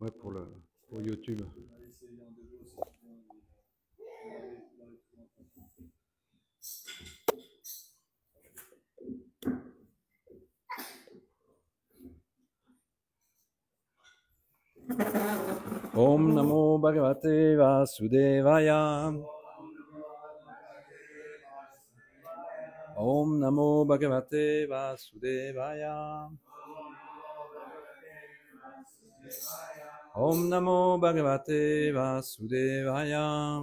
Ouais, pour YouTube. Om Namo Bhagavate Vasudevaya. Om Namo Bhagavate Vasudevaya. Om Namo Bhagavate Vasudevaya.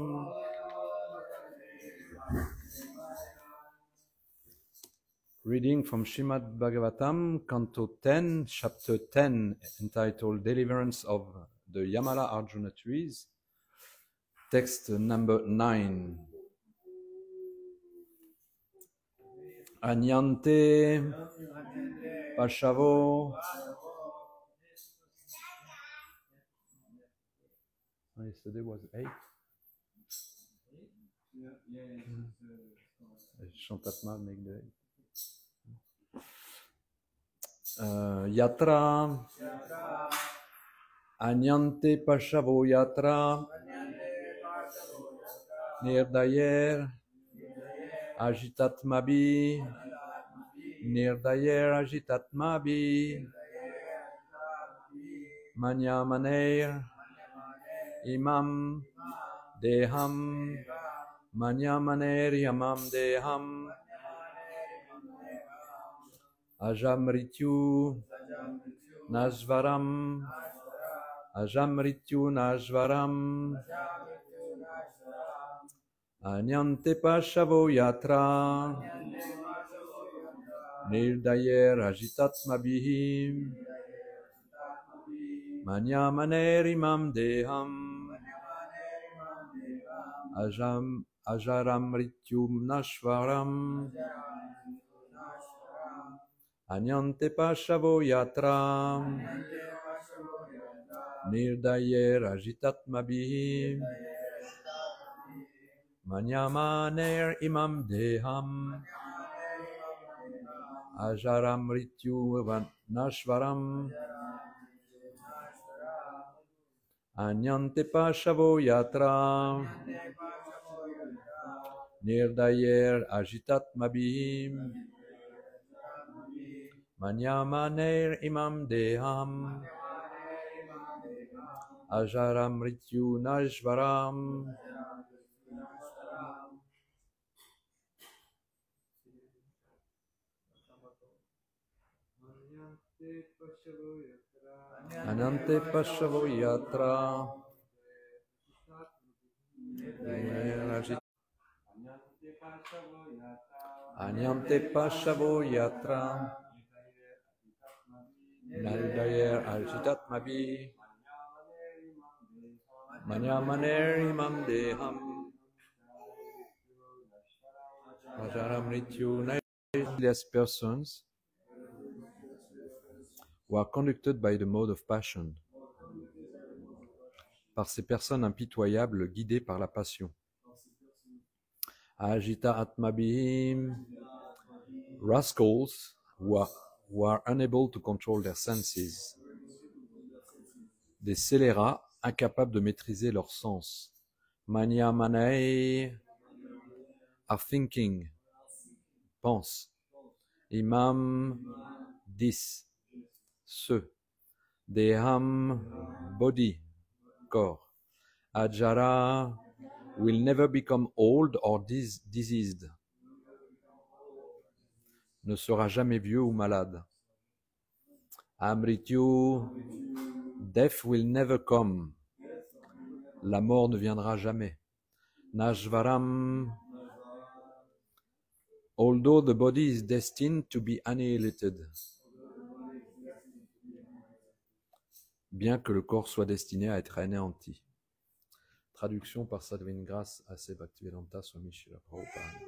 Reading from Srimad Bhagavatam, Canto 10, Chapter 10, entitled Deliverance of the Yamala Arjuna Trees. Text number 9. Anyante Pashavo. Yesterday was 8. Shantatma make the 8. Yatra. Anyante Pashavo Yatra. Nirdayer. Ajitatmabi. Nirdayer Ajitatmabi. Manyamaneir. Imam Deham. Manyamaneir Yamam Deham. Ajamrityu Najvaram. Ajamrityu Najvaram. Anyante Pashavo Yatra. Nirdayer Ajitatmabhim. Manyamaner Imam Deham. Ajaramrityum Nashvaram. Anyante Pashavo Yatra. Nirdayer Ajitatmabhim. Manyamaner Imam Deham. Ajaramrityu Nashvaram. Anyante Pashavo Yatra. Nirdayer Ajitatmabhim. Manyamaner Imam Deham. Ajaramrityu Nashvaram. Anyante Pashavo Yatra. Anyante Pashavo Yatra. Nirdayer Ajitatmabhi. Manyamaner Imam Deham. Ajaramrityu Nashvaram. Persons who are conducted by the mode of passion, par ces personnes impitoyables guidées par la passion. Ajita Atmabhim, rascals who are unable to control their senses. Des scélérats incapables de maîtriser leurs sens. Manyamanai are thinking, pense. Imam, 10. Ce. Deham, body, corps. Ajara will never become old or diseased. Ne sera jamais vieux ou malade. Amrityu, death will never come. La mort ne viendra jamais. Nashvaram, although the body is destined to be annihilated. Bien que le corps soit destiné à être anéanti. Traduction par sa divine grâce A.C. Bhaktivedanta Swami Srila Prabhupada.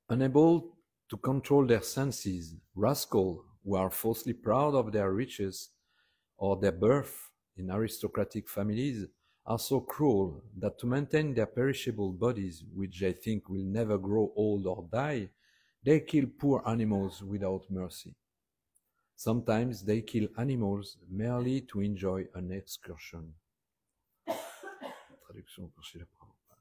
Unable to control their senses, rascals who are falsely proud of their riches or their birth in aristocratic families are so cruel that to maintain their perishable bodies, which they think will never grow old or die, they kill poor animals without mercy. Sometimes they kill animals merely to enjoy an excursion. Traduction pour Srila Prabhupada.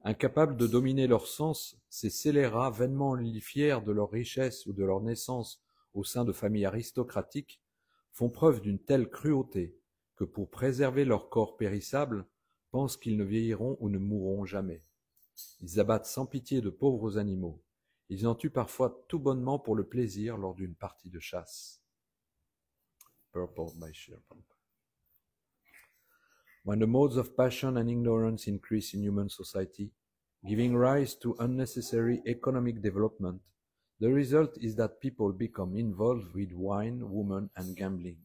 Incapables de dominer leurs sens, ces scélérats vainement fiers de leur richesse ou de leur naissance au sein de familles aristocratiques font preuve d'une telle cruauté que pour préserver leur corps périssable, pensent qu'ils ne vieilliront ou ne mourront jamais. Ils abattent sans pitié de pauvres animaux. Ils en tuent parfois tout bonnement pour le plaisir lors d'une partie de chasse. Purport by Srila Prabhupada. When the modes of passion and ignorance increase in human society, giving rise to unnecessary economic development, the result is that people become involved with wine, women, and gambling.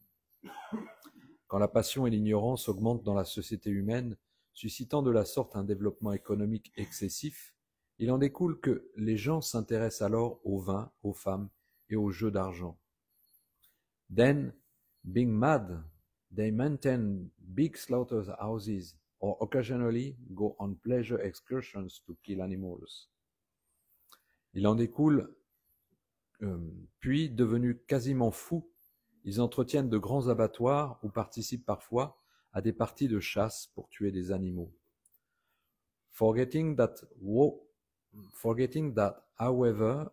Quand la passion et l'ignorance augmentent dans la société humaine, suscitant de la sorte un développement économique excessif, il en découle que les gens s'intéressent alors au vin, aux femmes et aux jeux d'argent. Then, being mad, they maintain big slaughterhouses or occasionally go on pleasure excursions to kill animals. Il en découle, puis devenus quasiment fous, ils entretiennent de grands abattoirs ou participent parfois à des parties de chasse pour tuer des animaux. Forgetting that, however,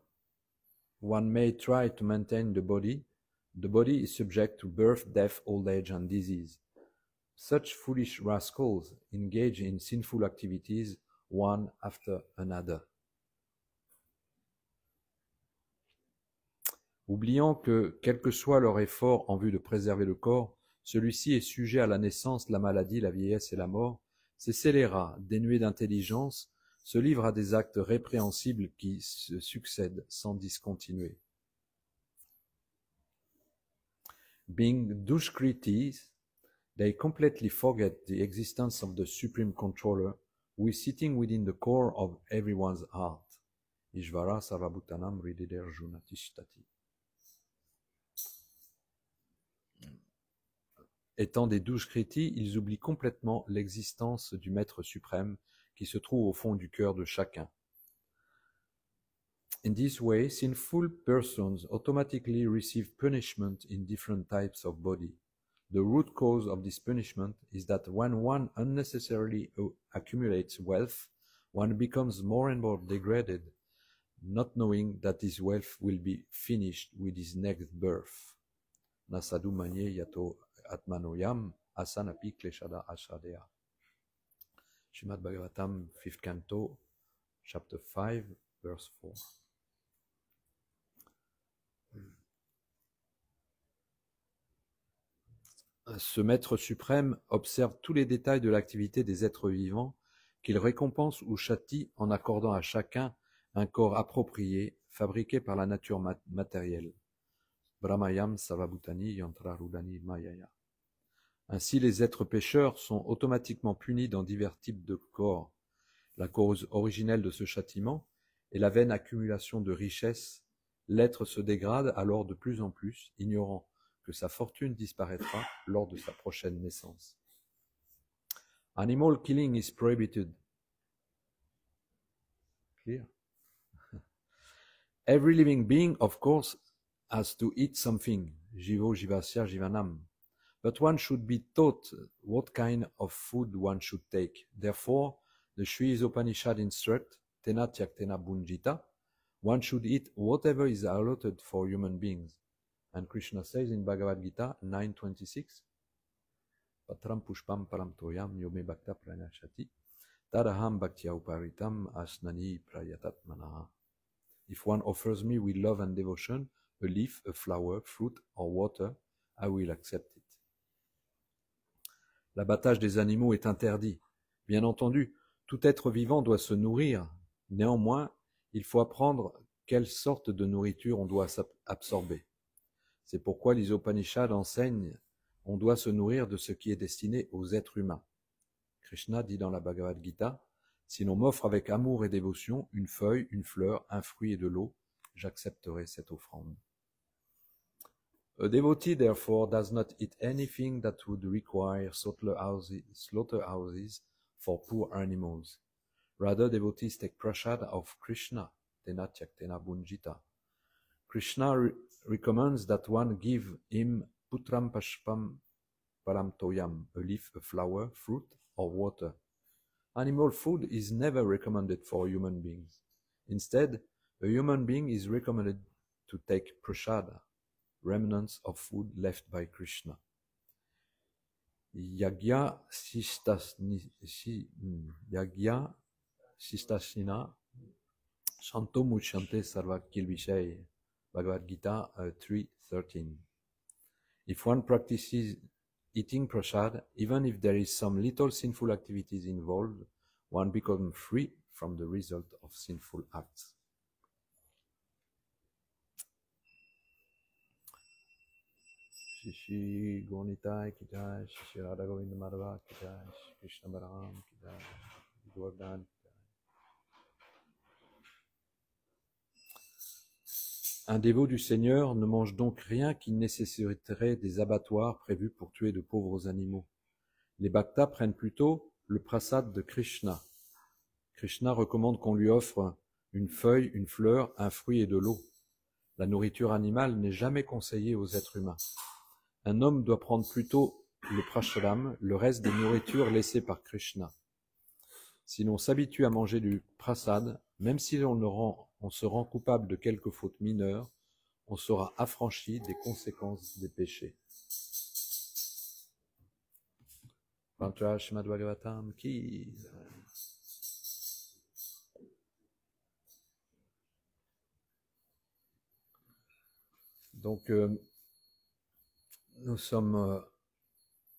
one may try to maintain the body is subject to birth, death, old age, and disease. Such foolish rascals engage in sinful activities one after another. Oubliant que, quel que soit leur effort en vue de préserver le corps, celui-ci est sujet à la naissance, la maladie, la vieillesse et la mort, ces scélérats, dénués d'intelligence, se livrent à des actes répréhensibles qui se succèdent sans discontinuer. Being dushkritis, they completely forget the existence of the supreme controller who is sitting within the core of everyone's heart. Ishvara Sarvabhutanam Hridayarjuna Tishtati. Étant des dushkriti, ils oublient complètement l'existence du Maître suprême qui se trouve au fond du cœur de chacun. In this way, sinful persons automatically receive punishment in different types of body. The root cause of this punishment is that when one unnecessarily accumulates wealth, one becomes more and more degraded, not knowing that his wealth will be finished with his next birth. Nasadu manye yato atmanoyam asanapi kleshada ashadea. Srimad Bhagavatam, 5th Canto, Chapter 5, Verse 4. Ce Maître suprême observe tous les détails de l'activité des êtres vivants qu'il récompense ou châtie en accordant à chacun un corps approprié, fabriqué par la nature matérielle. Brahmayam Savabhutani Yantrarudani Mayaya. Ainsi, les êtres pécheurs sont automatiquement punis dans divers types de corps. La cause originelle de ce châtiment est la vaine accumulation de richesses. L'être se dégrade alors de plus en plus, ignorant que sa fortune disparaîtra lors de sa prochaine naissance. Animal killing is prohibited. Clear? Every living being, of course, has to eat something. Jivo jivasya jivanam. But one should be taught what kind of food one should take. Therefore, the Sri Upanishad instruct, tena tyaktena bunjita, one should eat whatever is allotted for human beings. And Krishna says in Bhagavad Gita 9:26, Patram pushpam param toyam yome bhakta pranashati, tadaham bhaktya uparitam asnani prayatat manaha. If one offers me with love and devotion a leaf, a flower, fruit or water, I will accept it. L'abattage des animaux est interdit. Bien entendu, tout être vivant doit se nourrir. Néanmoins, il faut apprendre quelle sorte de nourriture on doit absorber. C'est pourquoi les Upanishads enseignent on doit se nourrir de ce qui est destiné aux êtres humains. Krishna dit dans la Bhagavad Gita, si l'on m'offre avec amour et dévotion une feuille, une fleur, un fruit et de l'eau, j'accepterai cette offrande. A devotee, therefore, does not eat anything that would require slaughterhouses for poor animals. Rather, devotees take prasad of Krishna, tena tyaktena bunjita. Krishna recommends that one give him putram pashpam param toyam, a leaf, a flower, fruit, or water. Animal food is never recommended for human beings. Instead, a human being is recommended to take prasada, remnants of food left by Krishna. Yagya Shishtasina Shanto Muchante Sarva Kilvishay, Bhagavad Gita 3:13. If one practices eating prasad, even if there is some little sinful activities involved, one becomes free from the result of sinful acts. Shishi Gonitai Kitai, Shishi Radha Govinda Madhava Kitai, Krishna Balaram Kitai, Govardhan Kitai. Un dévot du Seigneur ne mange donc rien qui nécessiterait des abattoirs prévus pour tuer de pauvres animaux. Les bhaktas prennent plutôt le prasad de Krishna. Krishna recommande qu'on lui offre une feuille, une fleur, un fruit et de l'eau. La nourriture animale n'est jamais conseillée aux êtres humains. Un homme doit prendre plutôt le prasadam, le reste des nourritures laissées par Krishna. Si l'on s'habitue à manger du prasad, même si on se rend coupable de quelques fautes mineures, on sera affranchi des conséquences des péchés. Donc, nous sommes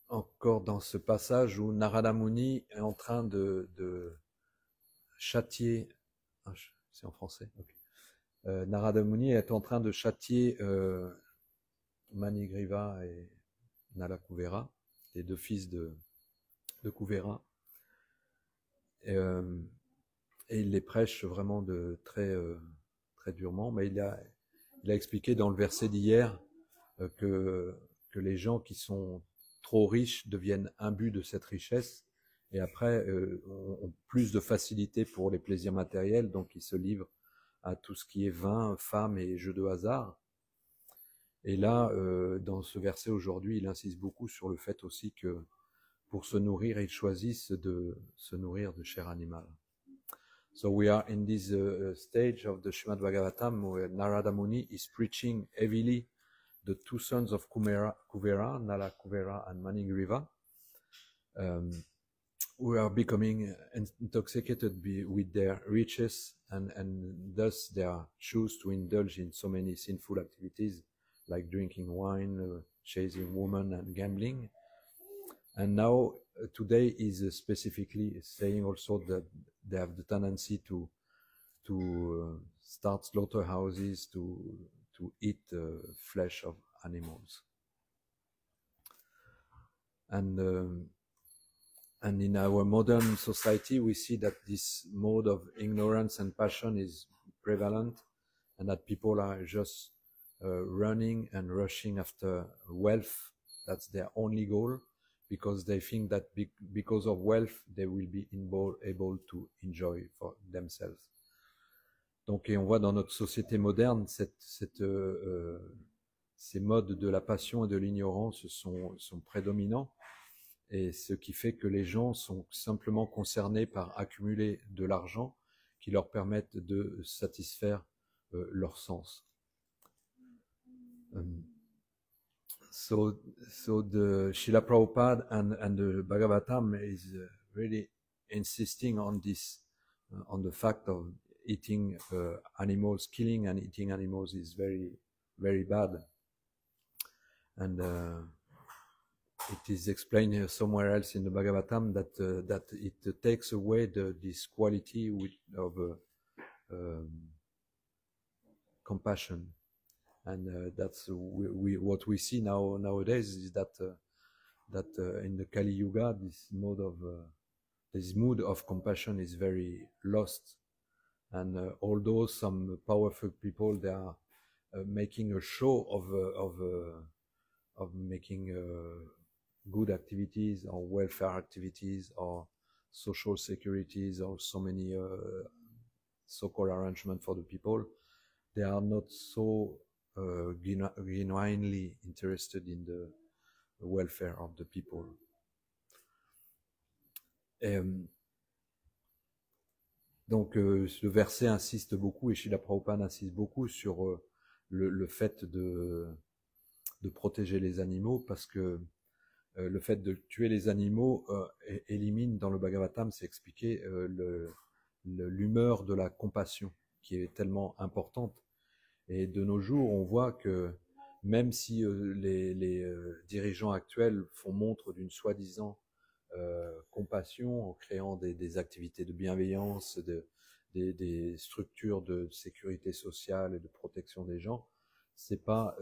encore dans ce passage où Narada Muni est en train de châtier. C'est en français. Okay. Narada Muni est en train de châtier Manigriva et Nala Kuvera, les deux fils de Kuvera. Et il les prêche vraiment très durement. Mais il a expliqué dans le verset d'hier que les gens qui sont trop riches deviennent imbus de cette richesse et après ont plus de facilité pour les plaisirs matériels, donc ils se livrent à tout ce qui est vin, femmes et jeux de hasard. Et là, dans ce verset aujourd'hui, il insiste beaucoup sur le fait aussi que pour se nourrir, ils choisissent de se nourrir de chair animale. So we are in this stage of the Srimad Bhagavatam where Narada Muni is preaching heavily the two sons of Kuvera, Nala Kuvera and Manigriva, who are becoming intoxicated with their riches and thus they choose to indulge in so many sinful activities like drinking wine, chasing women and gambling. And now today is specifically saying also that they have the tendency to start slaughterhouses to eat flesh of animals. And in our modern society, we see that this mode of ignorance and passion is prevalent, and that people are just running and rushing after wealth. That's their only goal, because they think that because of wealth, they will be able to enjoy for themselves. Donc, et on voit dans notre société moderne ces modes de la passion et de l'ignorance sont prédominants, et ce qui fait que les gens sont simplement concernés par accumuler de l'argent qui leur permettent de satisfaire leur sens. So the Srila Prabhupada and the Bhagavatam is really insisting on this, on the fact of eating animals, killing and eating animals is very, very bad. And it is explained somewhere else in the Bhagavatam that it takes away this quality of compassion. And that's what we see nowadays is that in the Kali Yuga, this mood of compassion is very lost. And although some powerful people, they are making a show of making good activities or welfare activities or social securities or so many so-called arrangements for the people, they are not so genuinely interested in the welfare of the people. Et, donc le verset insiste beaucoup, et Srila Prabhupada insiste beaucoup sur le fait de protéger les animaux, parce que le fait de tuer les animaux élimine, dans le Bhagavatam, c'est expliqué, l'humeur de la compassion, qui est tellement importante. Et de nos jours, on voit que même si les dirigeants actuels font montre d'une soi-disant compassion en créant des activités de bienveillance, des structures de sécurité sociale et de protection des gens, c'est pas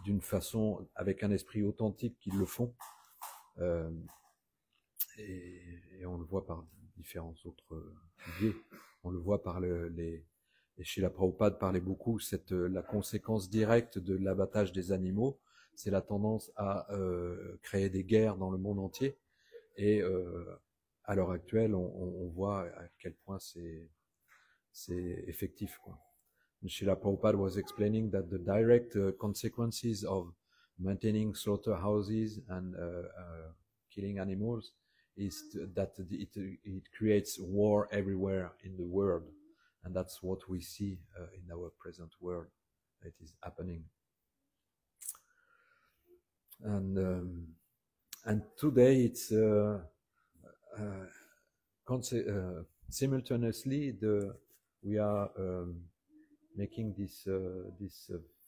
d'une façon, avec un esprit authentique qu'ils le font. Et on le voit par différents autres biais. On le voit par et Srila Prabhupada parlait beaucoup, la conséquence directe de l'abattage des animaux, c'est la tendance à créer des guerres dans le monde entier. Et à l'heure actuelle, on voit à quel point c'est effectif, quoi. Srila Prabhupada was explaining that the direct consequences of maintaining slaughterhouses and killing animals is that it creates war everywhere in the world, and that's what we see in our present world. It is happening, and today it's simultaneously we are making this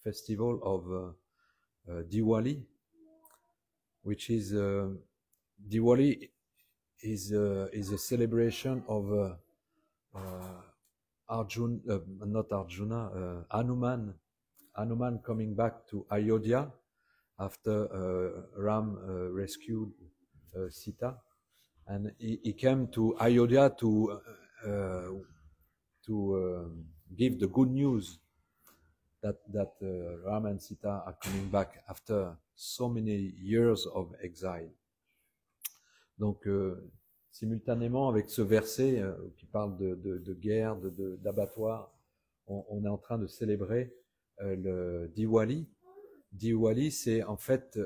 festival of Diwali, which is Diwali is a celebration of Hanuman coming back to Ayodhya after Ram rescued Sita, and he came to Ayodhya to give the good news that Ram and Sita are coming back after so many years of exile. Donc, simultanément avec ce verset qui parle de guerre, d'abattoir, on est en train de célébrer le Diwali. Diwali, c'est en fait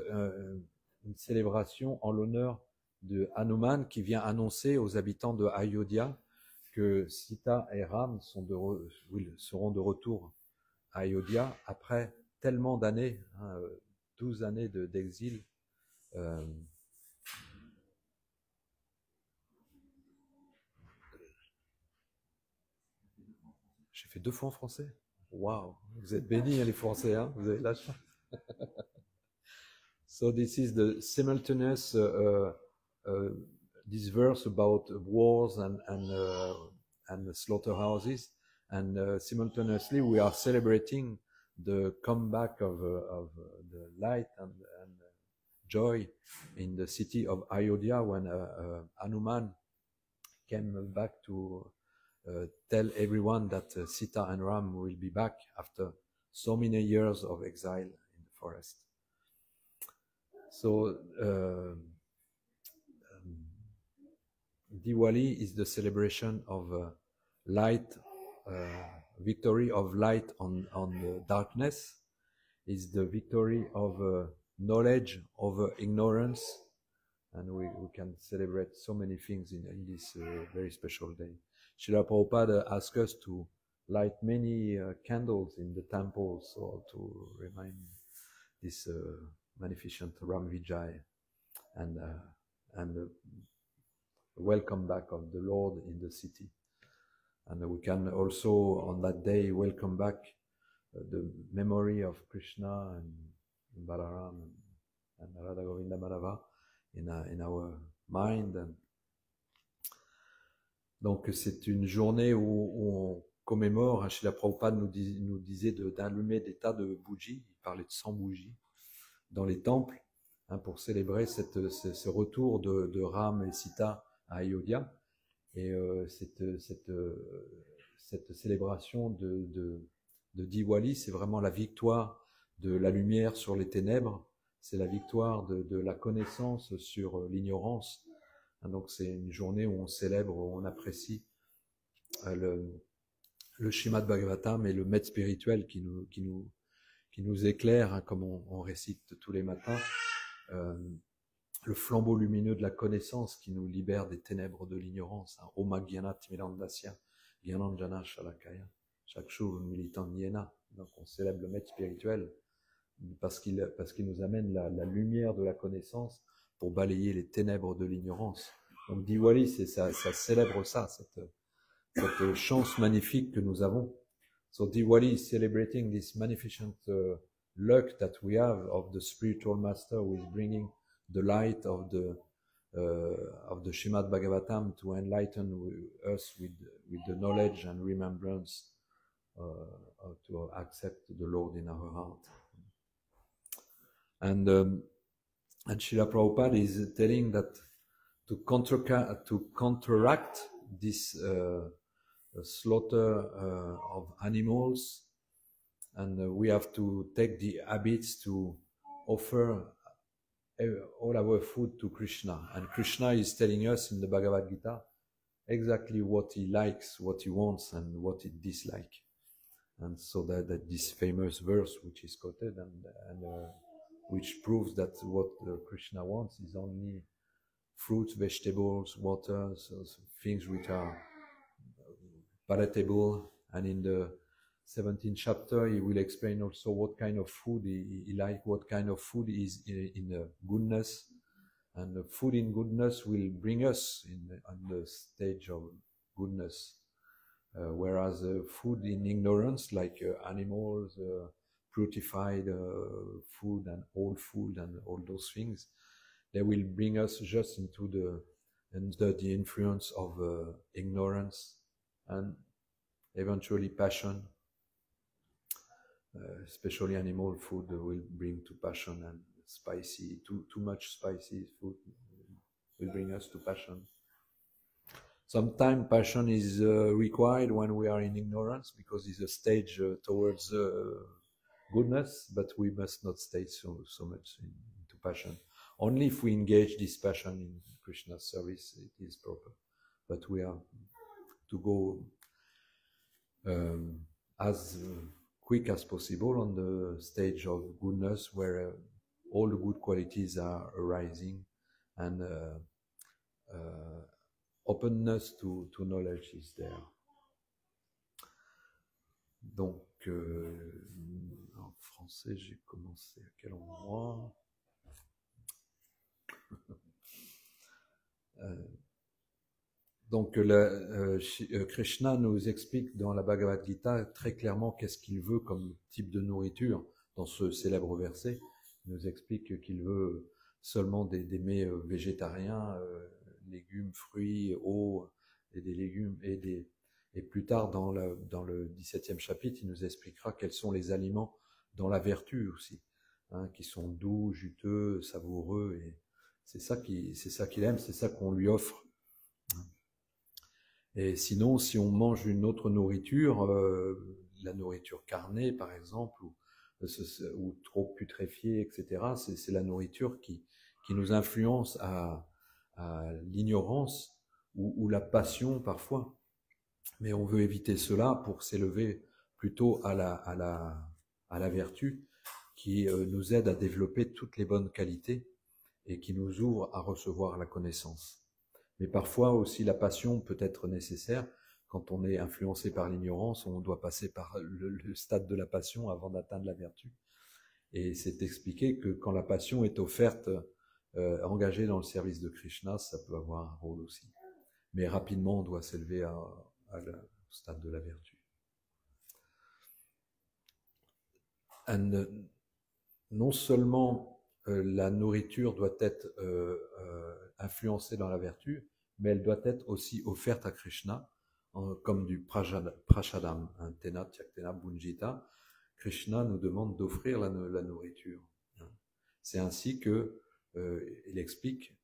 une célébration en l'honneur de Hanuman qui vient annoncer aux habitants de Ayodhya que Sita et Ram seront de retour à Ayodhya après tellement d'années, 12 années d'exil. J'ai fait 2 fois en français. Waouh, vous êtes bénis, les Français, hein, vous avez la chance. So this is the simultaneous this verse about wars and slaughterhouses, and simultaneously we are celebrating the comeback of the light and joy in the city of Ayodhya when Hanuman came back to tell everyone that Sita and Ram will be back after so many years of exile in the forest. So Diwali is the celebration of light, victory of light on the darkness, is the victory of knowledge over ignorance, and we can celebrate so many things in this very special day. Srila Prabhupada asked us to light many candles in the temples, so to remind this magnificent Ram Vijay and the welcome back of the Lord in the city. And we can also on that day welcome back the memory of Krishna and Balaram and Radha Govinda Madhava in our mind. Donc c'est une journée où on commémore, Srila Prabhupada nous disait d'allumer des tas de bougies, il parlait de 100 bougies dans les temples, pour célébrer ce retour de Ram et Sita à Ayodhya. Et cette célébration de Diwali, c'est vraiment la victoire de la lumière sur les ténèbres, c'est la victoire de la connaissance sur l'ignorance. Donc c'est une journée où on célèbre, où on apprécie le Srimad Bhagavatam et le maître spirituel qui qui nous éclaire, hein, comme on récite tous les matins, le flambeau lumineux de la connaissance qui nous libère des ténèbres de l'ignorance. Hein. Oma Gyanat Milandasya, Gyananjana Shalakaya, chaque jour militant Niena. Donc on célèbre le maître spirituel parce qu'il nous amène la lumière de la connaissance pour balayer les ténèbres de l'ignorance. Donc Diwali, ça célèbre ça, cette chance magnifique que nous avons. So Diwali is celebrating this magnificent luck that we have of the spiritual master who is bringing the light of the Srimad Bhagavatam to enlighten us with the knowledge and remembrance to accept the Lord in our heart. And Srila Prabhupada is telling that to counteract this slaughter of animals, and we have to take the habits to offer all our food to Krishna. And Krishna is telling us in the Bhagavad Gita exactly what he likes, what he wants, and what he dislikes. And so that this famous verse which is quoted and which proves that what Krishna wants is only fruits, vegetables, water, so things which are palatable. And in the 17th chapter, he will explain also what kind of food he likes, what kind of food is in goodness. And the food in goodness will bring us on the stage of goodness. Whereas food in ignorance, like animals, purified food and old food and all those things, they will bring us just under the influence of ignorance and eventually passion. Especially animal food will bring to passion, and spicy, too much spicy food will bring us to passion. Sometimes passion is required when we are in ignorance, because it's a stage towards goodness, but we must not stay so much into passion. Only if we engage this passion in Krishna's service, it is proper. But we are to go as quick as possible on the stage of goodness, where all the good qualities are arising, and openness to knowledge is there. Donc, en français, j'ai commencé à quel endroit? Donc, Krishna nous explique dans la Bhagavad Gita très clairement qu'est-ce qu'il veut comme type de nourriture dans ce célèbre verset. Il nous explique qu'il veut seulement des mets végétariens, légumes, fruits, eau, et des légumes, et plus tard dans le 17e chapitre, il nous expliquera quels sont les aliments dans la vertu aussi, hein, qui sont doux, juteux, savoureux, et c'est ça qu'il aime, c'est ça qu'on lui offre. Et sinon, si on mange une autre nourriture, la nourriture carnée par exemple, ou trop putréfiée, etc., c'est la nourriture qui nous influence à l'ignorance ou la passion parfois. Mais on veut éviter cela pour s'élever plutôt à la vertu qui nous aide à développer toutes les bonnes qualités et qui nous ouvre à recevoir la connaissance. Mais parfois aussi la passion peut être nécessaire. Quand on est influencé par l'ignorance, on doit passer par le stade de la passion avant d'atteindre la vertu. Et c'est expliqué que quand la passion est offerte, engagée dans le service de Krishna, ça peut avoir un rôle aussi. Mais rapidement, on doit s'élever au stade de la vertu. And, non seulement la nourriture doit être influencée dans la vertu, mais elle doit être aussi offerte à Krishna, comme du prashadam, un tena, tyaktena, bunjita. Krishna nous demande d'offrir la nourriture. C'est ainsi que, il explique,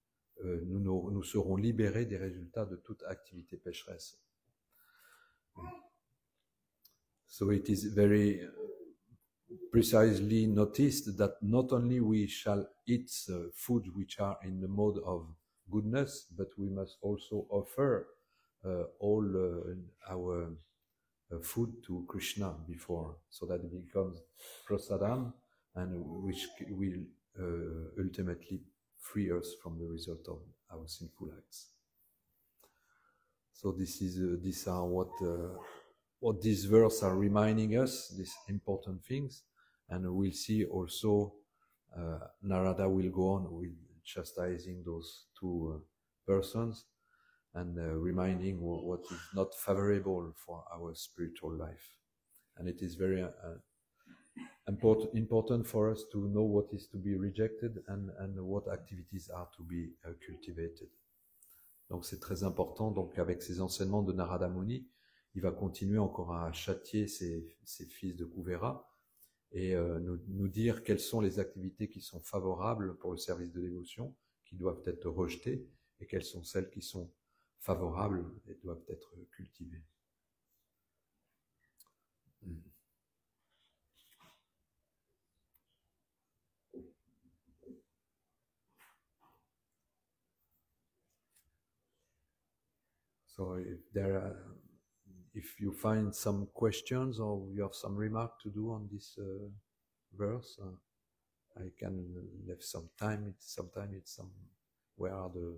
nous serons libérés des résultats de toute activité pécheresse. So it is very precisely noticed that not only we shall eat food which are in the mode of goodness, but we must also offer all our food to Krishna before, so that it becomes prasadam, and which will ultimately free us from the result of our sinful acts. So these are what these verses are reminding us, these important things, and we'll see also Narada will go on with chastising those two persons and reminding what is not favorable for our spiritual life. And it is very important for us to know what is to be rejected and what activities are to be cultivated. Donc c'est très important. Donc avec ces enseignements de Narada Muni, il va continuer encore à châtier ses fils de Kuvera et nous dire quelles sont les activités qui sont favorables pour le service de dévotion, qui doivent être rejetées, et quelles sont celles qui sont favorables et doivent être cultivées. So if you find some questions or you have some remark to do on this verse, I can leave some time. Sometimes it's where are the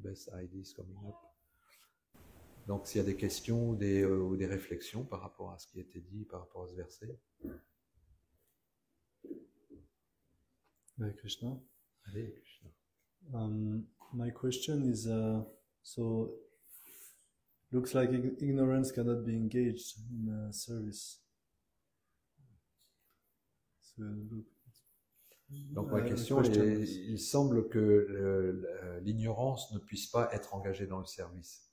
best ideas coming up. Donc s'il y a des questions ou des réflexions par rapport à ce qui a été dit, par rapport à ce verset. Hare Krishna. Hare Krishna. My question is, so looks like ignorance cannot be engaged in service. So, donc ma question est, il semble que l'ignorance ne puisse pas être engagée dans le service.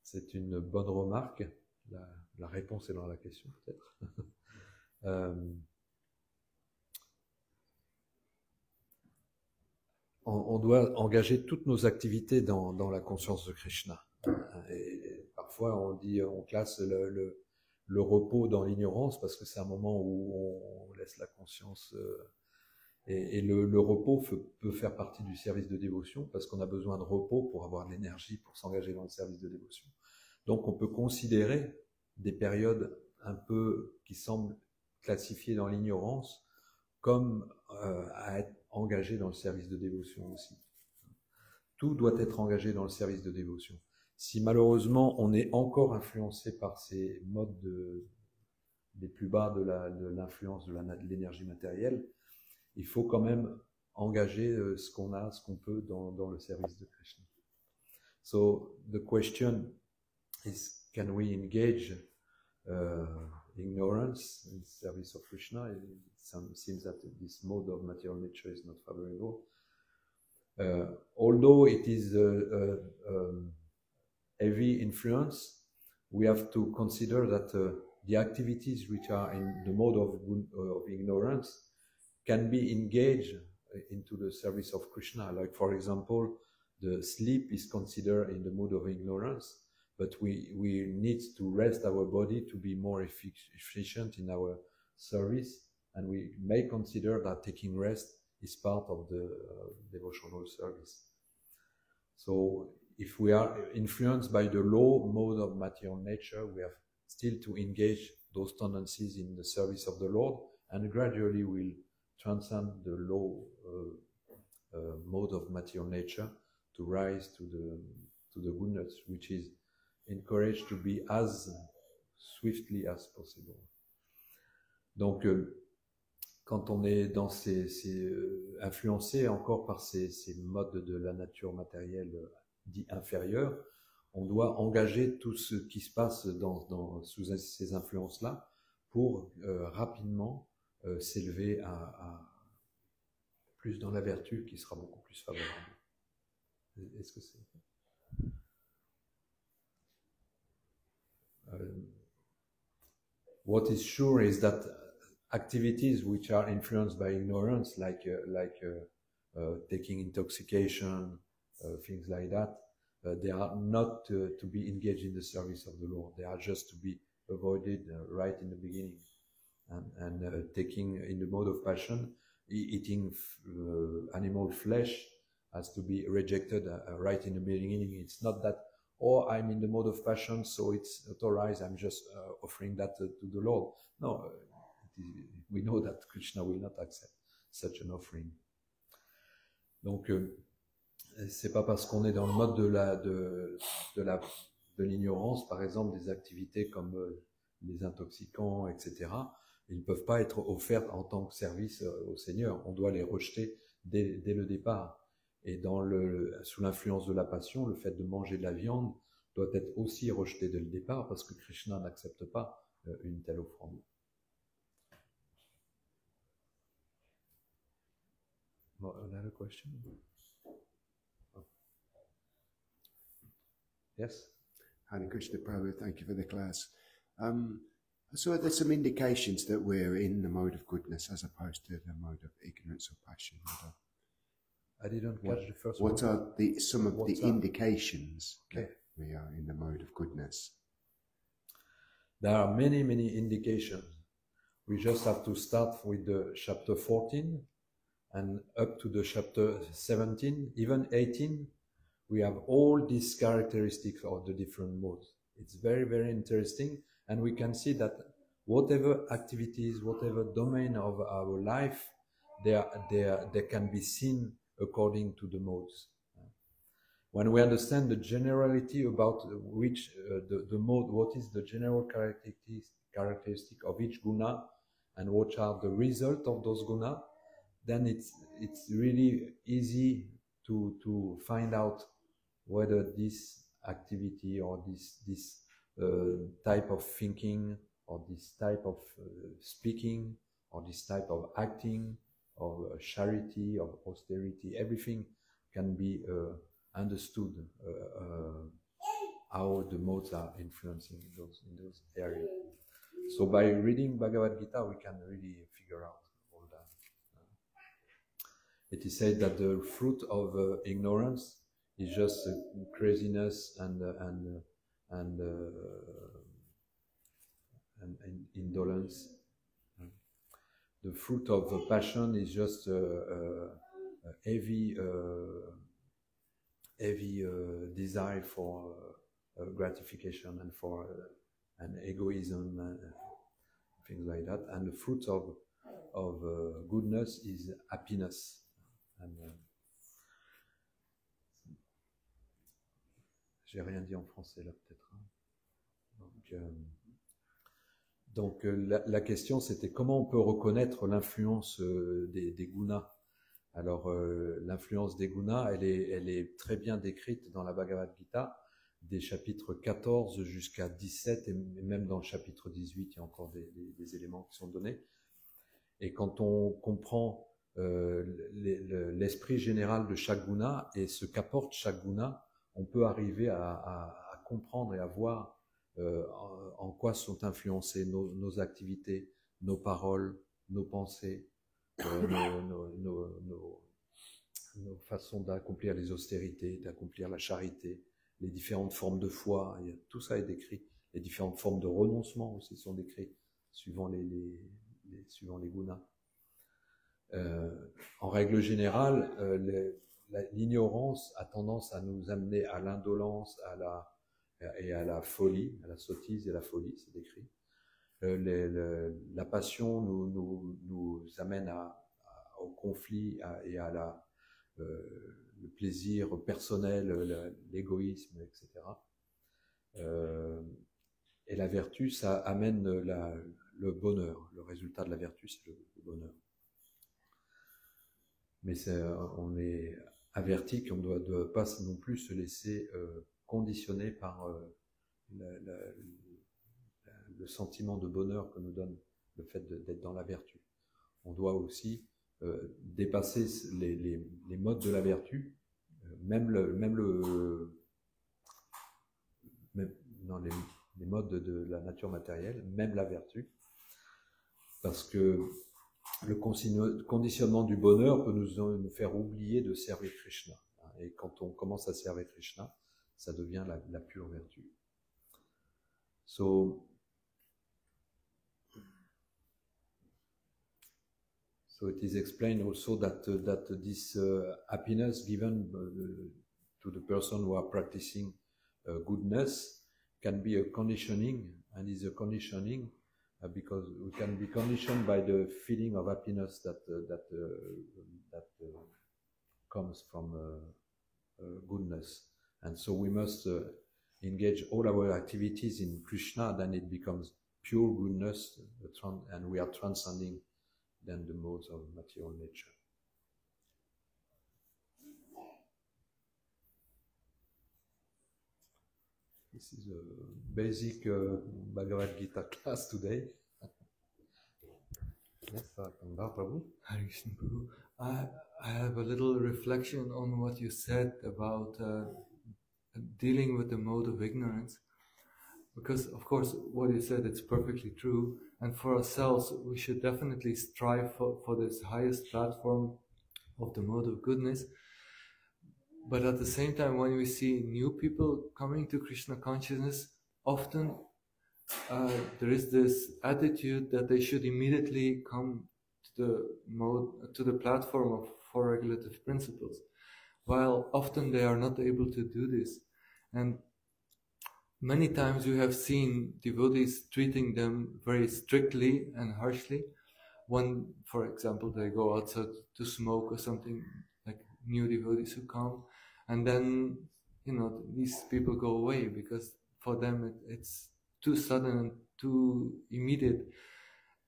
C'est une bonne remarque. La réponse est dans la question peut-être. On doit engager toutes nos activités dans la conscience de Krishna. Et parfois on classe le repos dans l'ignorance parce que c'est un moment où on laisse la conscience et le repos peut faire partie du service de dévotion parce qu'on a besoin de repos pour avoir de l'énergie pour s'engager dans le service de dévotion. Donc on peut considérer des périodes un peu qui semblent classifiées dans l'ignorance comme à être engagé dans le service de dévotion aussi. Tout doit être engagé dans le service de dévotion. Si malheureusement on est encore influencé par ces modes les plus bas de l'influence de l'énergie matérielle, il faut quand même engager ce qu'on peut dans le service de Krishna. So the question is, can we engage ignorance in service of Krishna? It seems that this mode of material nature is not favorable. Although it is heavy influence, we have to consider that the activities which are in the mode of ignorance can be engaged into the service of Krishna. Like, for example, the sleep is considered in the mode of ignorance, but we need to rest our body to be more efficient in our service, and we may consider that taking rest is part of the devotional service. So if we are influenced by the low mode of material nature, we have still to engage those tendencies in the service of the Lord, and gradually we'll transcend the low mode of material nature to rise to the goodness, which is encouraged to be as swiftly as possible. Donc, quand on est dans influencé encore par ces modes de la nature matérielle dit inférieure, on doit engager tout ce qui se passe sous ces influences-là pour rapidement s'élever à plus dans la vertu qui sera beaucoup plus favorable. Est-ce que c'est... What is sure is that activities which are influenced by ignorance, like taking intoxication, things like that, they are not to be engaged in the service of the Lord. They are just to be avoided right in the beginning. And taking in the mode of passion, eating animal flesh has to be rejected right in the beginning. It's not that or I'm in the mode of passion, so it's authorized, I'm just offering that to the Lord. No, we know that Krishna will not accept such an offering. Donc, c'est pas parce qu'on est dans le mode de l'ignorance, par exemple, des activités comme les intoxicants, etc., ils ne peuvent pas être offerts en tant que service au Seigneur. On doit les rejeter dès le départ. Et sous l'influence de la passion, le fait de manger de la viande doit être aussi rejeté dès le départ parce que Krishna n'accepte pas une telle offrande. Another question? Yes? Hare Krishna Prabhu, thank you for the class. So there's some indications that we're in the mode of goodness as opposed to the mode of ignorance or passion. I didn't catch the first What word. are some of the indications Okay. that we are in the mode of goodness? There are many, many indications. We just have to start with the chapter 14 and up to the chapter 17, even 18. We have all these characteristics of the different modes. It's very, very interesting. And we can see that whatever activities, whatever domain of our life, they can be seen according to the modes. When we understand the generality about which the mode, what is the general characteristic of each guna, and what are the result of those guna, then it's really easy to find out whether this activity or this type of thinking or this type of speaking or this type of acting or charity or austerity, everything can be understood how the modes are influencing in those areas. So by reading Bhagavad Gita, we can really figure out all that. It is said that the fruit of ignorance is just craziness and indolence. The fruit of passion is just heavy desire for gratification and for an egoism and things like that. And the fruit of goodness is happiness. And j'ai rien dit en français là peut-être. Donc la question c'était comment on peut reconnaître l'influence des gunas. Alors l'influence des gunas, elle est très bien décrite dans la Bhagavad Gita, des chapitres 14 jusqu'à 17 et même dans le chapitre 18, il y a encore des éléments qui sont donnés. Et quand on comprend l'esprit général de chaque guna et ce qu'apporte chaque guna, on peut arriver à comprendre et à voir en quoi sont influencées nos activités, nos paroles, nos pensées, nos façons d'accomplir les austérités, d'accomplir la charité, les différentes formes de foi, tout ça est décrit. Les différentes formes de renoncement aussi sont décrites suivant les gunas. En règle générale, l'ignorance a tendance à nous amener à l'indolence, et à la folie, à la sottise et la folie, c'est décrit. La passion nous amène au conflit et à le plaisir personnel, l'égoïsme, etc. Et la vertu, ça amène le bonheur. Le résultat de la vertu, c'est le bonheur. Mais on est averti qu'on ne doit pas non plus se laisser conditionner par le sentiment de bonheur que nous donne le fait d'être dans la vertu. On doit aussi dépasser les modes de la vertu, même dans les modes de la nature matérielle, même la vertu, parce que le conditionnement du bonheur peut nous faire oublier de servir Krishna. Et quand on commence à servir Krishna, ça devient la pure vertu. So it is explained also that this happiness given to the person who are practicing goodness can be a conditioning, and is a conditioning because we can be conditioned by the feeling of happiness that comes from goodness. And so we must engage all our activities in Krishna, then it becomes pure goodness, and we are transcending then the modes of material nature. This is a basic Bhagavad Gita class today. Yes, Prabhu. Hare Krishna Prabhu. I have a little reflection on what you said about dealing with the mode of ignorance. Because, of course, what you said, it's perfectly true. And for ourselves, we should definitely strive for this highest platform of the mode of goodness. But at the same time, when we see new people coming to Krishna consciousness, often there is this attitude that they should immediately come to the platform of four regulative principles, while often they are not able to do this. And many times we have seen devotees treating them very strictly and harshly. When, for example, they go outside to smoke or something, like new devotees who come, and then, these people go away because for them it's too sudden and too immediate.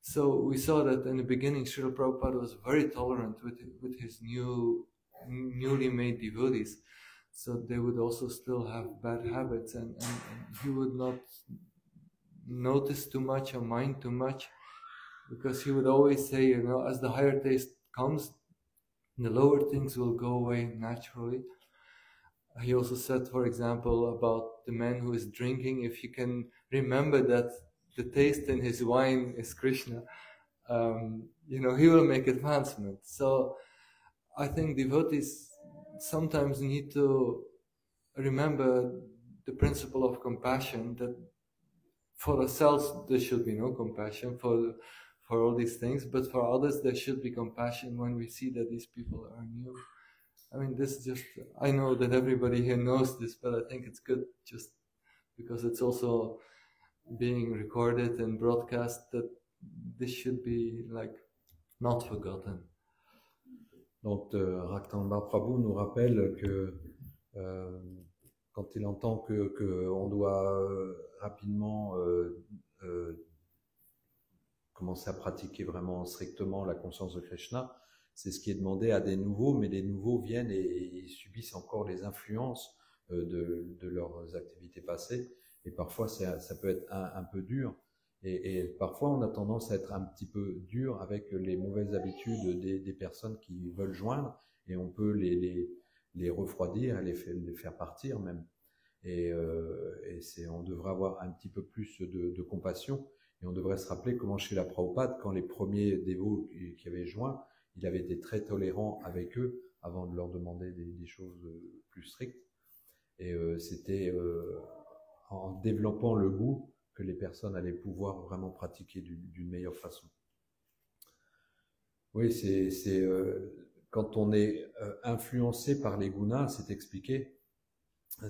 So we saw that in the beginning, Srila Prabhupada was very tolerant with his newly made devotees. So they would also still have bad habits, and he would not notice too much or mind too much, because he would always say, as the higher taste comes, the lower things will go away naturally. He also said, for example, about the man who is drinking, if he can remember that the taste in his wine is Krishna, he will make advancement. So I think devotees sometimes need to remember the principle of compassion, that for ourselves there should be no compassion for all these things, but for others there should be compassion when we see that these people are new. I mean, this is just, I know that everybody here knows this, but I think it's good just because it's also being recorded and broadcast, that this should be not forgotten. Donc, Raktamba Prabhu nous rappelle que quand il entend que on doit rapidement commencer à pratiquer vraiment strictement la conscience de Krishna, c'est ce qui est demandé à des nouveaux, mais les nouveaux viennent et ils subissent encore les influences de leurs activités passées, et parfois ça peut être un peu dur, et parfois on a tendance à être un petit peu dur avec les mauvaises habitudes des personnes qui veulent joindre, et on peut les refroidir, les faire partir même, et on devrait avoir un petit peu plus de compassion, et on devrait se rappeler comment chez la Prabhupada, quand les premiers dévots qui avaient joint, il avait été très tolérant avec eux avant de leur demander des choses plus strictes. Et c'était en développant le goût que les personnes allaient pouvoir vraiment pratiquer d'une meilleure façon. Oui, quand on est influencé par les gunas, c'est expliqué.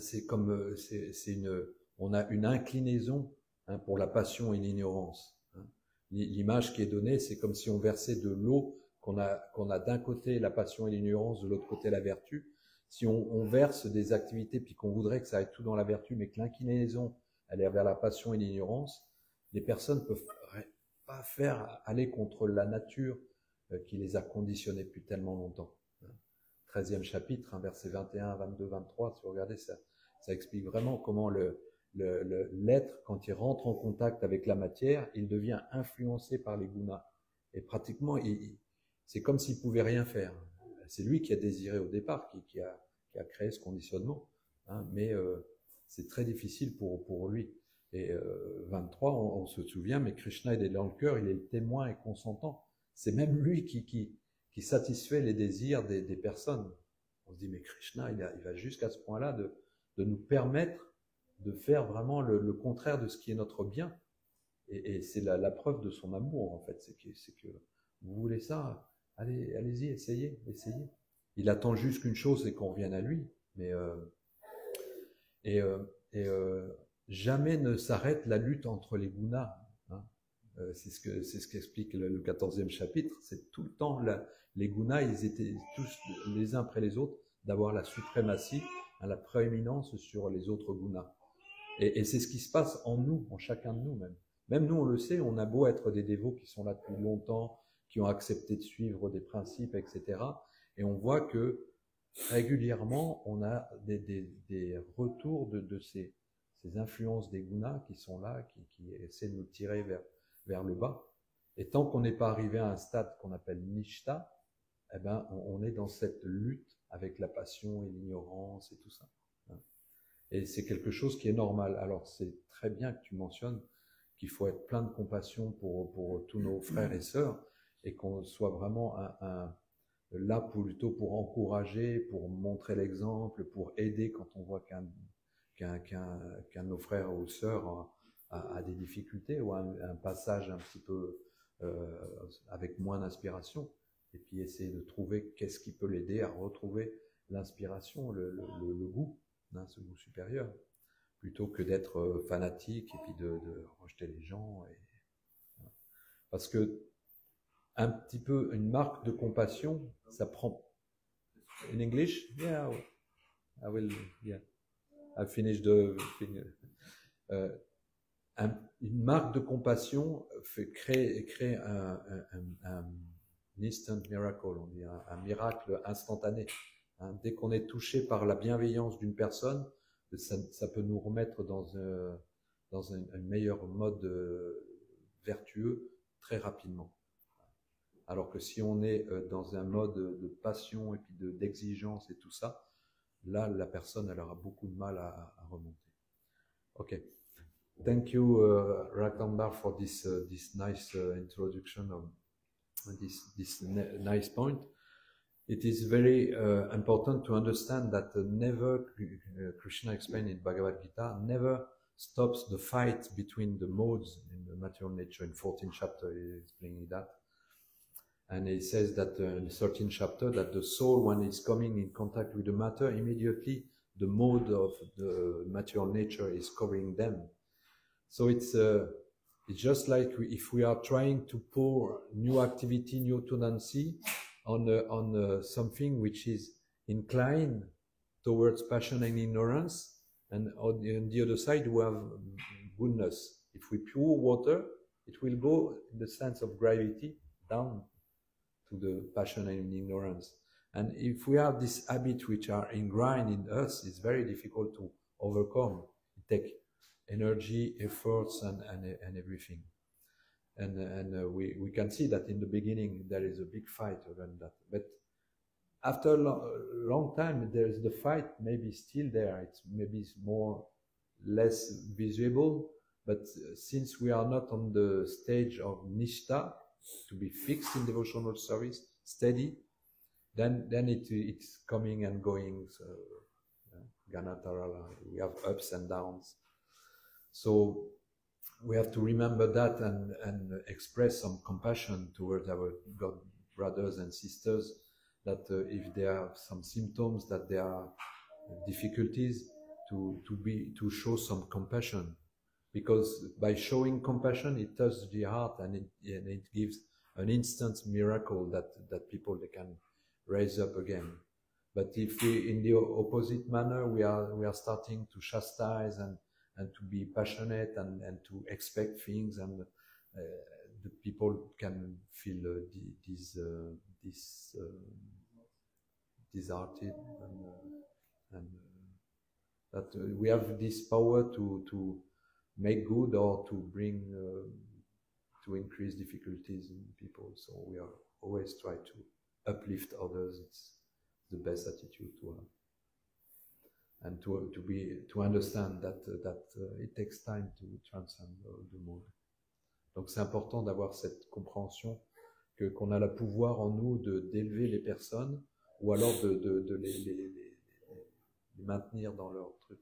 C'est comme on a une inclinaison pour la passion et l'ignorance. L'image qui est donnée, c'est comme si on versait de l'eau, qu'on a d'un côté la passion et l'ignorance, de l'autre côté la vertu. Si on verse des activités puis qu'on voudrait que ça aille tout dans la vertu, mais que l'inclinaison elle est vers la passion et l'ignorance, les personnes ne peuvent pas faire aller contre la nature qui les a conditionnés depuis tellement longtemps. 13e chapitre, versets 21, 22, 23, si vous regardez ça explique vraiment comment l'être, quand il rentre en contact avec la matière, il devient influencé par les gunas. Et pratiquement, c'est comme s'il ne pouvait rien faire. C'est lui qui a désiré au départ, qui a créé ce conditionnement. Mais c'est très difficile pour lui. Et 23, on se souvient, mais Krishna, il est dans le cœur, il est le témoin et consentant. C'est même lui qui satisfait les désirs des personnes. On se dit, mais Krishna, il va jusqu'à ce point-là de nous permettre de faire vraiment le contraire de ce qui est notre bien. Et c'est la preuve de son amour, en fait. C'est que vous voulez ça, allez-y, essayez. Il attend juste qu'une chose, c'est qu'on revienne à lui. Mais, et jamais ne s'arrête la lutte entre les gunas. Hein. C'est ce qu'explique le 14e chapitre. C'est tout le temps, les gunas, ils étaient tous les uns après les autres d'avoir la suprématie, la prééminence sur les autres gunas. Et c'est ce qui se passe en nous, en chacun de nous même. Même nous, on le sait, on a beau être des dévots qui sont là depuis longtemps, qui ont accepté de suivre des principes, etc. Et on voit que régulièrement, on a des retours de ces influences des gunas qui sont là, qui essaient de nous tirer vers le bas. Et tant qu'on n'est pas arrivé à un stade qu'on appelle nishta, eh ben, on est dans cette lutte avec la passion et l'ignorance et tout ça. Et c'est quelque chose qui est normal. Alors c'est très bien que tu mentionnes qu'il faut être plein de compassion pour tous nos frères et sœurs et qu'on soit vraiment là plutôt pour encourager, pour montrer l'exemple, pour aider quand on voit qu'un de nos frères ou sœurs a des difficultés ou un passage un petit peu avec moins d'inspiration, et puis essayer de trouver qu'est-ce qui peut l'aider à retrouver l'inspiration, le goût, hein, ce goût supérieur, plutôt que d'être fanatique et puis de rejeter les gens. Parce que un petit peu une marque de compassion, ça prend. In English? Yeah, I will. Yeah, I finished the thing. Une marque de compassion crée un instant miracle, on dit un miracle instantané. Hein. Dès qu'on est touché par la bienveillance d'une personne, ça peut nous remettre dans un meilleur mode vertueux très rapidement. Alors que si on est dans un mode de passion et puis d'exigence et tout ça, là, la personne, elle aura beaucoup de mal à remonter. Ok. Thank you, Rakdambar, for this nice introduction of this nice point. It is very important to understand that never, Krishna explained in Bhagavad Gita, never stops the fight between the modes in the material nature. In 14th chapter, he is explaining that. And he says that in the 13th chapter, that the soul, when it's coming in contact with the matter, immediately the mode of the material nature is covering them. So it's just like if we are trying to pour new activity, new tendency on something which is inclined towards passion and ignorance, and on the other side we have goodness. If we pour water, it will go in the sense of gravity down to the passion and ignorance. And if we have this habit which are ingrained in us, it's very difficult to overcome. It takes energy, efforts, and everything. And we can see that in the beginning there is a big fight around that. But after a long time, there is the fight maybe still there. It's maybe less visible. But since we are not on the stage of nishta, to be fixed in devotional service, steady, then it's coming and going. So, Ganatarala, we have ups and downs. So we have to remember that and express some compassion towards our God brothers and sisters, that if there are some symptoms, that there are difficulties, to show some compassion. Because by showing compassion, it touches the heart and it gives an instant miracle that people they can raise up again. But if we, in the opposite manner, we are starting to chastise and to be passionate and to expect things, and the people can feel disheartened, and that we have this power to make good or to bring to increase difficulties in people. So we are always try to uplift others. It's the best attitude to have. And to understand that it takes time to transcend the mode. Donc c'est important d'avoir cette compréhension qu'on a le pouvoir en nous d'élever les personnes ou alors de les maintenir dans leur truc.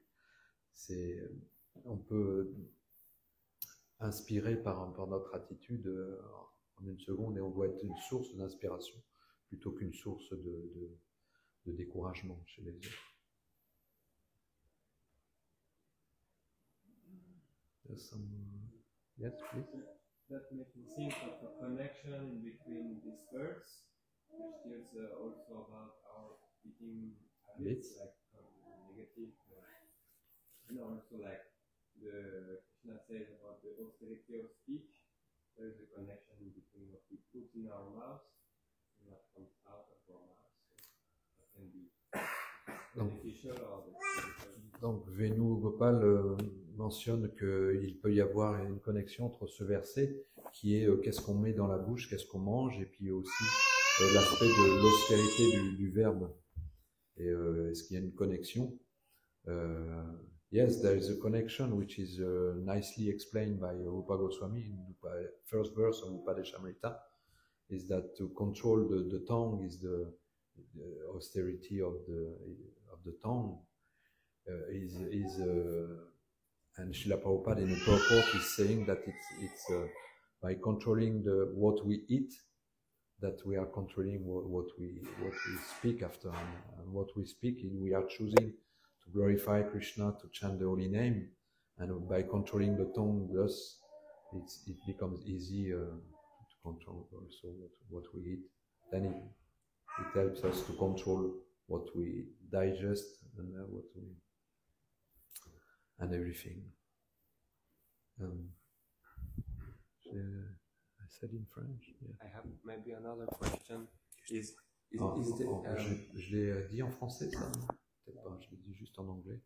On peut inspirer par notre attitude en une seconde, et on doit être une source d'inspiration plutôt qu'une source de découragement chez les autres. There's some. Yes, please. That makes me think of a connection in between these birds, which tells also about our eating habits, like negative, and also like the Krishna says about the austerity of speech. There is a connection between what we put in our mouths and what comes out of our mouths. So that can be beneficial or detrimental. Donc Venu Gopal mentionne qu'il peut y avoir une connexion entre ce verset qui est qu'est-ce qu'on met dans la bouche, qu'est-ce qu'on mange, et puis aussi l'aspect de l'austérité du verbe. Et est-ce qu'il y a une connexion? Yes, there is a connection which is nicely explained by Rupa Goswami in the first verse of Upadeshamrita, is that to control the tongue is the austerity of the tongue. And Srila Prabhupada in the purport is saying that it's by controlling what we eat that we are controlling what we speak after, and what we speak, we are choosing to glorify Krishna, to chant the holy name, and by controlling the tongue, thus it becomes easy to control also what we eat. Then it helps us to control what we digest and what we and everything. I said in French. Yeah. I have maybe another question. Je l'ai dit en français, ça? Peut-être pas, je l'ai dit juste en anglais.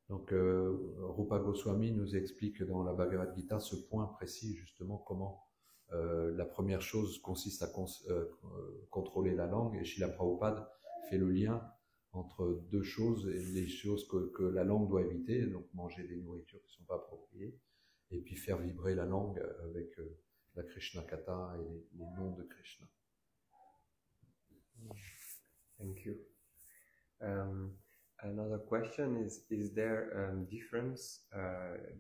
Donc, Rupa Goswami nous explique dans la Bhagavad Gita ce point précis, justement, comment la première chose consiste à contrôler la langue, et Srila Prabhupada fait le lien entre deux choses, et les choses que la langue doit éviter, donc manger des nourritures qui ne sont pas appropriées, et puis faire vibrer la langue avec la Krishna Katha et les noms de Krishna. Thank you. Another question is there a difference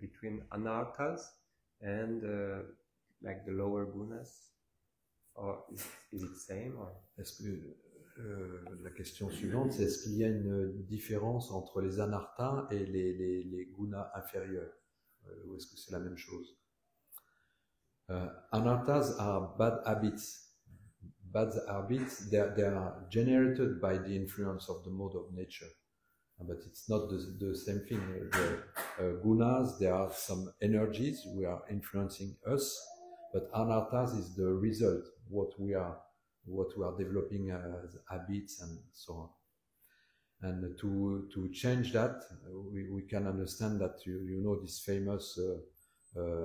between anarthas and like the lower gunas? Or is it same? Or? Est-ce que la question suivante, c'est est-ce qu'il y a une différence entre les anarthas et les gunas inférieurs, ou est-ce que c'est la même chose? Anarthas are bad habits. Bad habits, they are generated by the influence of the mode of nature, but it's not the same thing. The gunas, there are some energies we are influencing us, but anarthas is the result, what we are developing as habits and so on. And to change that, we can understand that you know this famous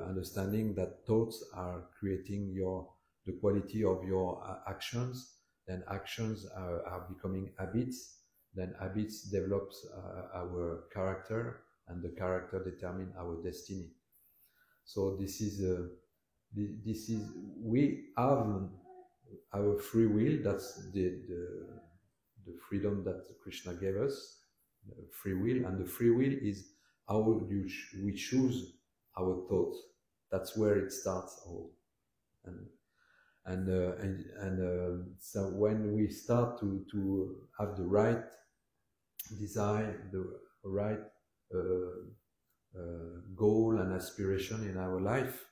understanding that thoughts are creating the quality of your actions, then actions are becoming habits, then habits develops our character, and the character determines our destiny. So we have our free will, that's the freedom that Krishna gave us, free will, and the free will is how we choose our thoughts. That's where it starts all. So when we start to have the right desire, the right goal and aspiration in our life,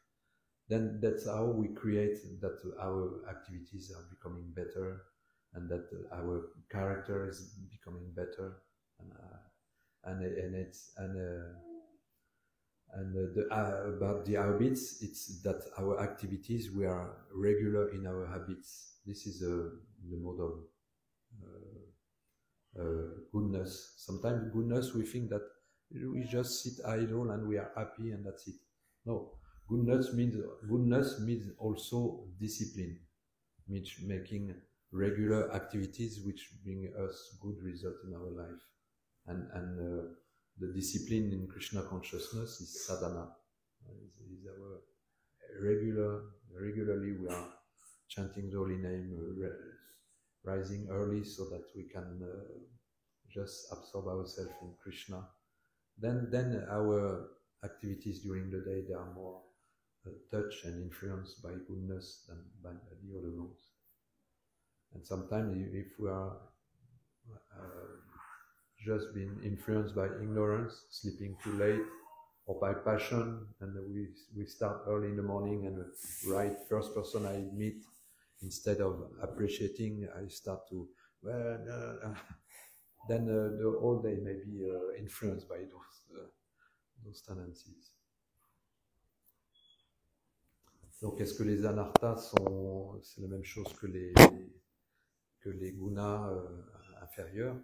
then that's how we create that our activities are becoming better, and that our character is becoming better, about the habits, it's that our activities, we are regular in our habits. This is the mode of goodness. Sometimes goodness, we think that we just sit idle and we are happy and that's it. No, goodness means also discipline, means making regular activities which bring us good result in our life, and the discipline in Krishna consciousness is sadhana. Is our regularly we are chanting the holy name, rising early so that we can just absorb ourselves in Krishna. Then our activities during the day, they are more touched and influenced by goodness than by the other ones. And sometimes if we are just being influenced by ignorance, sleeping too late, or by passion, and we start early in the morning and write first person I meet, instead of appreciating, I start to, then the whole day may be influenced by those tendencies. Donc, est-ce que les anarthas c'est la même chose que les gunas inférieurs?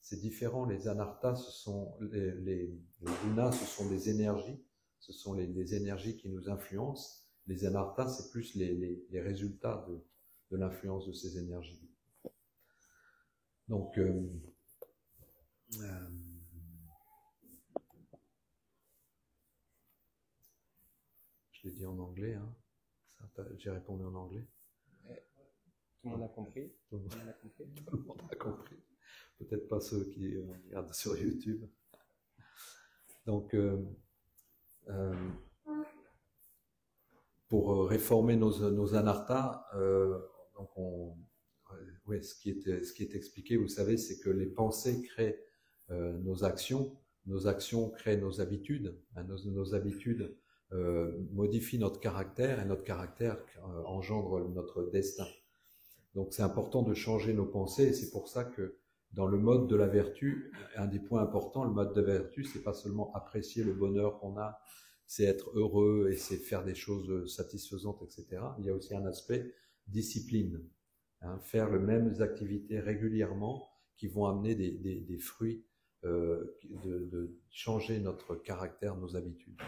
C'est différent. Les anarthas, les gunas, ce sont des énergies. Ce sont les énergies qui nous influencent. Les anarthas, c'est plus les résultats de l'influence de ces énergies. Donc, je l'ai dit en anglais, hein. J'ai répondu en anglais. Tout le monde a compris. Tout le monde a compris. Peut-être pas ceux qui regardent sur YouTube. Donc, pour réformer nos anarthas, donc ce qui est expliqué, vous savez, c'est que les pensées créent nos actions créent nos habitudes, nos habitudes modifient notre caractère, et notre caractère engendre notre destin. Donc c'est important de changer nos pensées, et c'est pour ça que dans le mode de la vertu, un des points importants, le mode de la vertu, c'est pas seulement apprécier le bonheur qu'on a, c'est être heureux et c'est faire des choses satisfaisantes, etc. Il y a aussi un aspect discipline, hein, faire les mêmes activités régulièrement qui vont amener des fruits, de changer notre caractère, nos habitudes.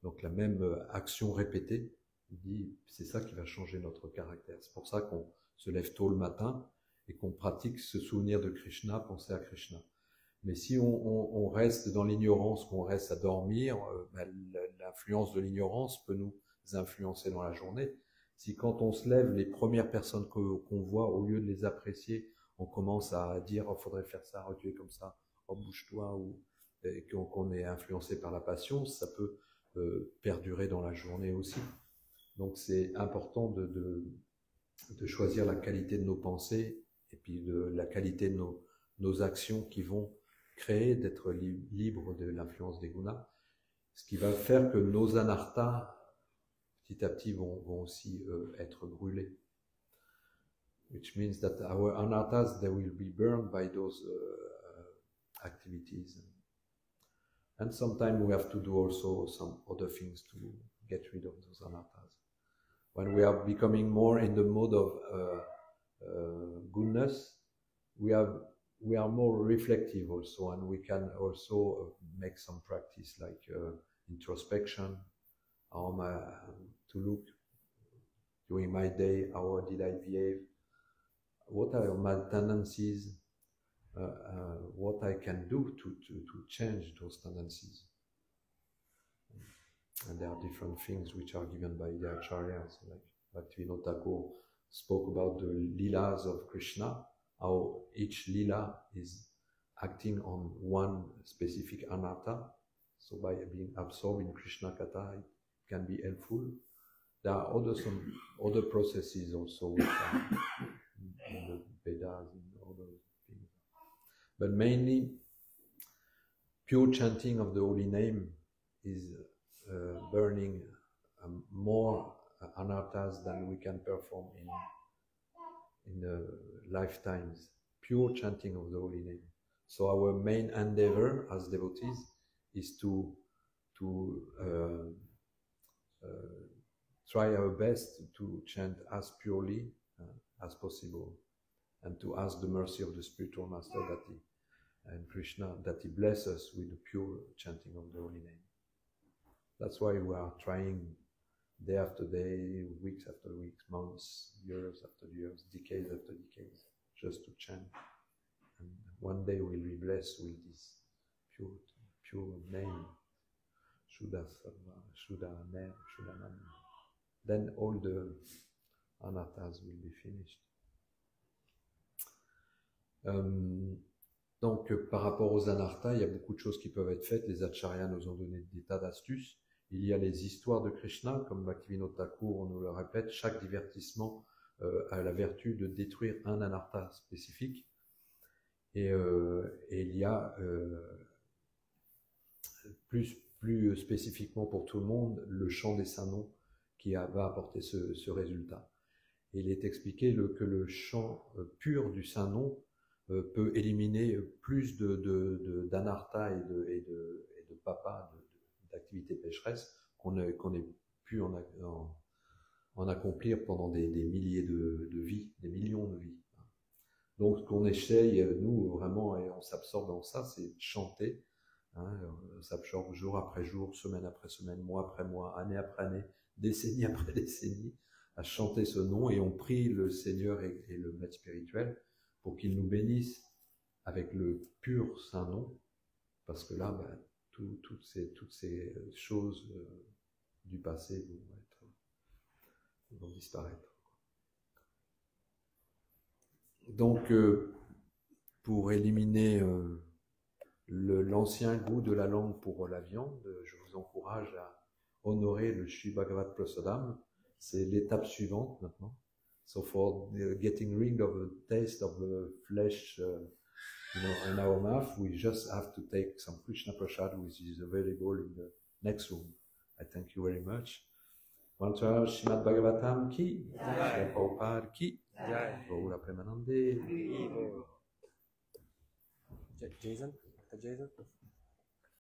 Donc la même action répétée, il dit, c'est ça qui va changer notre caractère. C'est pour ça qu'on se lève tôt le matin et qu'on pratique se souvenir de Krishna, penser à Krishna. Mais si on reste dans l'ignorance, qu'on reste à dormir, l'influence de l'ignorance peut nous influencer dans la journée. Si quand on se lève, les premières personnes qu'on voit, au lieu de les apprécier, on commence à dire « oh, faudrait faire ça, oh, tu es comme ça, oh, bouge-toi », ou qu'on est influencé par la passion, ça peut perdurer dans la journée aussi. Donc c'est important de choisir la qualité de nos pensées et puis la qualité de nos actions qui vont créer, d'être libres de l'influence des gunas, ce qui va faire que nos anarthas, petit à petit, vont aussi être brûlés. Which means that our anarthas, they will be burned by those activities. And sometimes we have to do also some other things to get rid of those anarthas. When we are becoming more in the mode of goodness, we are more reflective also, and we can also make some practice like introspection, to look during my day, how did I behave, what are my tendencies, what I can do to change those tendencies. And there are different things which are given by the acharyas, like Bhaktivinoda Thakur spoke about the Leelas of Krishna, how each Leela is acting on one specific anartha. So by being absorbed in Krishna Katha, it can be helpful. There are some other processes also which are in the Vedas and other things. But mainly, pure chanting of the holy name is burning more anarthas than we can perform in lifetimes. Pure chanting of the holy name. So our main endeavor as devotees is to try our best to chant as purely as possible, and to ask the mercy of the spiritual master and Krishna that he bless us with the pure chanting of the holy name. That's why we are trying day after day, weeks after weeks, months, years after years, decades after decades, just to chant. And one day we'll be blessed with this pure name, Shuddha Sarva, Shuddha Name, Shuddha Nam. Then all the anarthas will be finished. Donc, par rapport aux anarthas, il y a beaucoup de choses qui peuvent être faites. Les acharyas nous ont donné des tas d'astuces. Il y a les histoires de Krishna, comme Bhaktivinoda Thakur, on nous le répète, chaque divertissement a la vertu de détruire un anartha spécifique. Et il y a plus spécifiquement pour tout le monde, le chant des saints noms qui va apporter ce résultat. Et il est expliqué que le chant pur du saint nom peut éliminer plus d'anartha et de papa, d'activités pécheresses qu'on ait pu en accomplir pendant des milliers de vies, des millions de vies. Donc, ce qu'on essaye, nous, vraiment, et on s'absorbe dans ça, c'est chanter. On s'absorbe jour après jour, semaine après semaine, mois après mois, année après année, décennie après décennie, à chanter ce nom. Et on prie le Seigneur et le Maître spirituel pour qu'il nous bénisse avec le pur saint nom. Parce que là, toutes ces choses du passé vont disparaître. Donc, pour éliminer l'ancien goût de la langue pour la viande, je vous encourage à honorer le Sri Bhagavad Prasadam. C'est l'étape suivante maintenant. So for getting rid of the taste of the flesh in our mouth, we just have to take some Krishna Prasad, which is available in the next room. I thank you very much. Mantra Srimad Bhagavatam ki, Srila Prabhupada ki, Gaura Premanande. Jason? Jason?